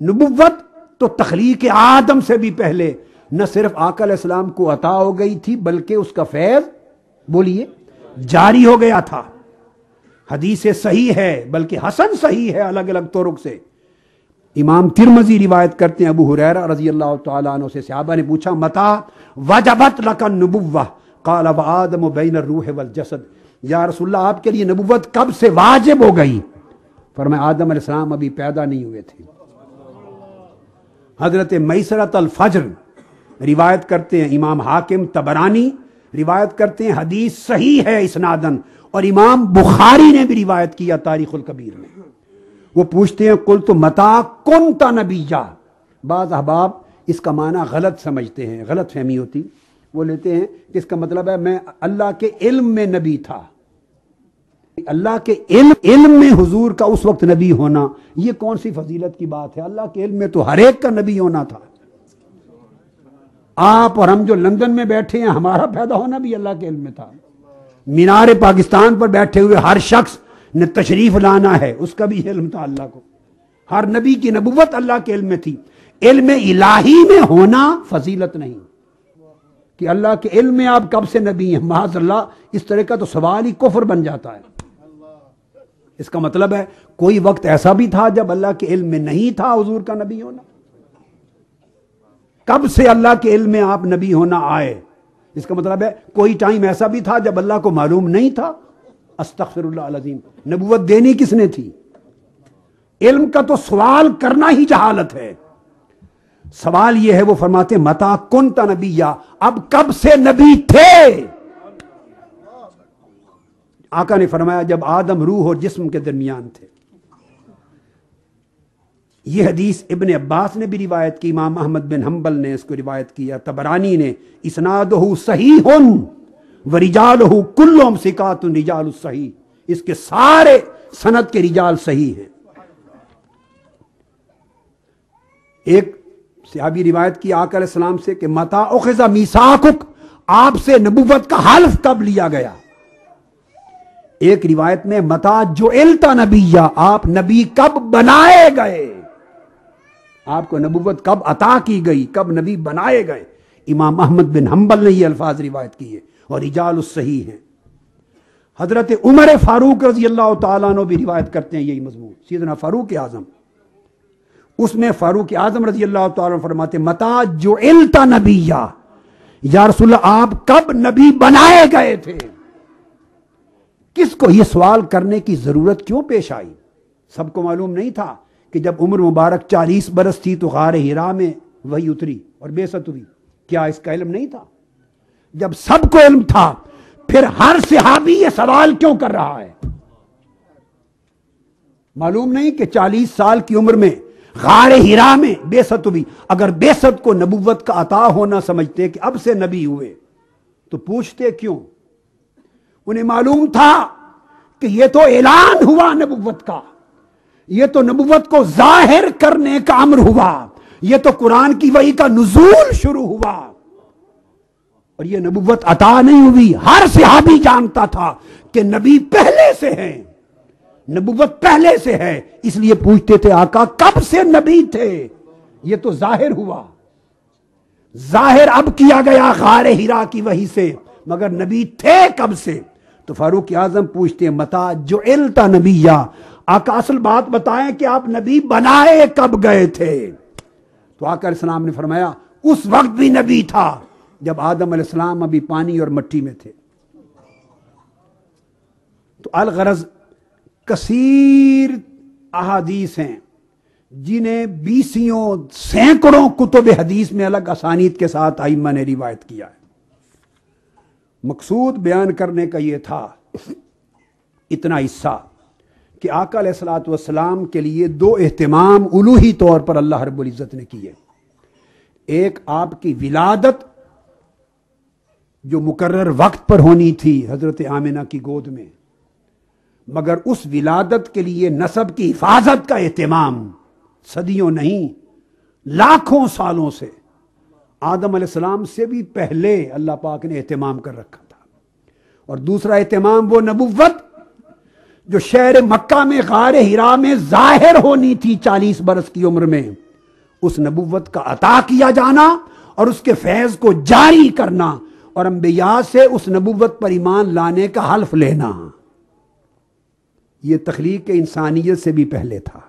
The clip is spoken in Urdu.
نبوت تو تخلیق آدم سے بھی پہلے نہ صرف آقا علیہ السلام کو عطا ہو گئی تھی بلکہ اس کا فیض بولیے جاری ہو گیا تھا. حدیث صحیح ہے بلکہ حسن صحیح ہے الگ الگ طرق سے. امام ترمذی روایت کرتے ہیں ابو ہریرہ رضی اللہ تعالیٰ عنہ سے صحابہ نے پوچھا متا وجبت لک النبوہ قال وآدم بین الروح والجسد. یا رسول اللہ آپ کے لیے نبوت کب سے واجب ہو گئی؟ فرمایا آدم علیہ السلام ابھی پیدا نہیں ہوئے تھے. حضرت میسرۃ الفجر روایت کرتے ہیں امام حاکم طبرانی روایت کرتے ہیں حدیث صحیح ہے اسنادن اور امام بخاری نے بھی روایت کیا تاریخ الکبیر میں. وہ پوچھتے ہیں قلت متا کنت نبیا. بعض احباب اس کا معنی غلط سمجھتے ہیں غلط فہمی ہوتی وہ لیتے ہیں کہ اس کا مطلب ہے میں اللہ کے علم میں نبی تھا. اللہ کے علم میں حضور کا اس وقت نبی ہونا یہ کون سی فضیلت کی بات ہے؟ اللہ کے علم میں تو ہر ایک کا نبی ہونا تھا. آپ اور ہم جو لندن میں بیٹھے ہیں ہمارا پیدا ہونا بھی اللہ کے علم میں تھا. مینار پاکستان پر بیٹھے ہوئے ہر شخص نے تشریف لانا ہے اس کا بھی علم تھا اللہ کو. ہر نبی کی نبوت اللہ کے علم میں تھی. علم الہی میں ہونا فضیلت نہیں کہ اللہ کے علم میں آپ کب سے نبی ہیں. معاذ اللہ اس طرح کا تو سوال ہی کفر بن جاتا ہے. اس کا مطلب ہے کوئی وقت ایسا بھی تھا جب اللہ کے علم میں نہیں تھا حضور کا نبی ہونا. کب سے اللہ کے علم میں آپ نبی ہونا آئے؟ اس کا مطلب ہے کوئی ٹائم ایسا بھی تھا جب اللہ کو معلوم نہیں تھا. استغفر اللہ العظیم. نبوت دینی کس نے تھی؟ علم کا تو سوال کرنا ہی جہالت ہے. سوال یہ ہے وہ فرماتے متا کنت نبیا اب کب سے نبی تھے؟ آقا نے فرمایا جب آدم روح اور جسم کے درمیان تھے. یہ حدیث ابن عباس نے بھی روایت کی. امام احمد بن حنبل نے اس کو روایت کیا. طبرانی نے اسنادہ صحیح ورجالہ کلہم ثقات رجال الصحیح. اس کے سارے سند کے رجال صحیح ہیں. ایک صحابی روایت کی آقا علیہ السلام سے کہ متا اخذ میثاقک آپ سے نبوت کا حلف کب لیا گیا؟ ایک روایت میں متا جعلت نبیا آپ نبی کب بنائے گئے؟ آپ کو نبوت کب عطا کی گئی کب نبی بنائے گئے؟ امام احمد بن حنبل نے یہ الفاظ روایت کیے اور رجال الصحیح ہیں. حضرت عمر فاروق رضی اللہ تعالیٰ عنہ بھی روایت کرتے ہیں یہی مضمون. سیدنا فاروق اعظم اس میں فاروق اعظم رضی اللہ تعالیٰ عنہ فرماتے متا جعلت نبیا یا رسول اللہ آپ کب نبی بنائے گئے تھے؟ کس کو یہ سوال کرنے کی ضرورت کیوں پیش آئی؟ سب کو معلوم نہیں تھا کہ جب عمر مبارک 40 برس تھی تو غار ہرا میں وحی اتری اور بعثت ہوئی. کیا اس کا علم نہیں تھا؟ جب سب کو علم تھا پھر ہر صحابی یہ سوال کیوں کر رہا ہے؟ معلوم نہیں کہ 40 سال کی عمر میں غار ہرا میں بعثت ہوئی. اگر بعثت کو نبوت کا عطا ہونا سمجھتے کہ اب سے نبی ہوئے تو پوچھتے کیوں؟ انہیں معلوم تھا کہ یہ تو اعلان ہوا نبوت کا, یہ تو نبوت کو ظاہر کرنے کا امر ہوا, یہ تو قرآن کی وحی کا نزول شروع ہوا, اور یہ نبوت عطا نہیں ہوئی. ہر صحابی جانتا تھا کہ نبی پہلے سے ہیں, نبوت پہلے سے ہے, اس لیے پوچھتے تھے آقا کب سے نبی تھے؟ یہ تو ظاہر ہوا, ظاہر اب کیا گیا غار ہرا کی وحی سے, مگر نبی تھے کب سے؟ تو فاروق اعظم پوچھتے ہیں متا جعلت نبیا, آقا اصل بات بتائیں کہ آپ نبی بنائے کب گئے تھے؟ تو آقا علیہ السلام نے فرمایا اس وقت بھی نبی تھا جب آدم علیہ السلام ابھی پانی اور مٹی میں تھے. تو الغرض کثیر احادیث ہیں جنہیں بیسیوں سینکڑوں کتب حدیث میں الگ اسانید کے ساتھ ائمہ نے روایت کیا ہے. مقصود بیان کرنے کا یہ تھا اتنا حصہ کہ آقا علیہ الصلوۃ والسلام کے لیے دو اہتمام الوہی طور پر اللہ رب العزت نے کیے. ایک آپ کی ولادت جو مقرر وقت پر ہونی تھی حضرت آمنہ کی گود میں, مگر اس ولادت کے لیے نسب کی حفاظت کا اہتمام صدیوں نہیں لاکھوں سالوں سے, آدم علیہ السلام سے بھی پہلے اللہ پاک نے اہتمام کر رکھا تھا. اور دوسرا اہتمام وہ نبوت جو شہر مکہ میں غار ہرا میں ظاہر ہونی تھی 40 برس کی عمر میں, اس نبوت کا عطا کیا جانا اور اس کے فیض کو جاری کرنا اور انبیاء سے اس نبوت پر ایمان لانے کا حلف لینا، یہ تخلیق انسانیت سے بھی پہلے تھا۔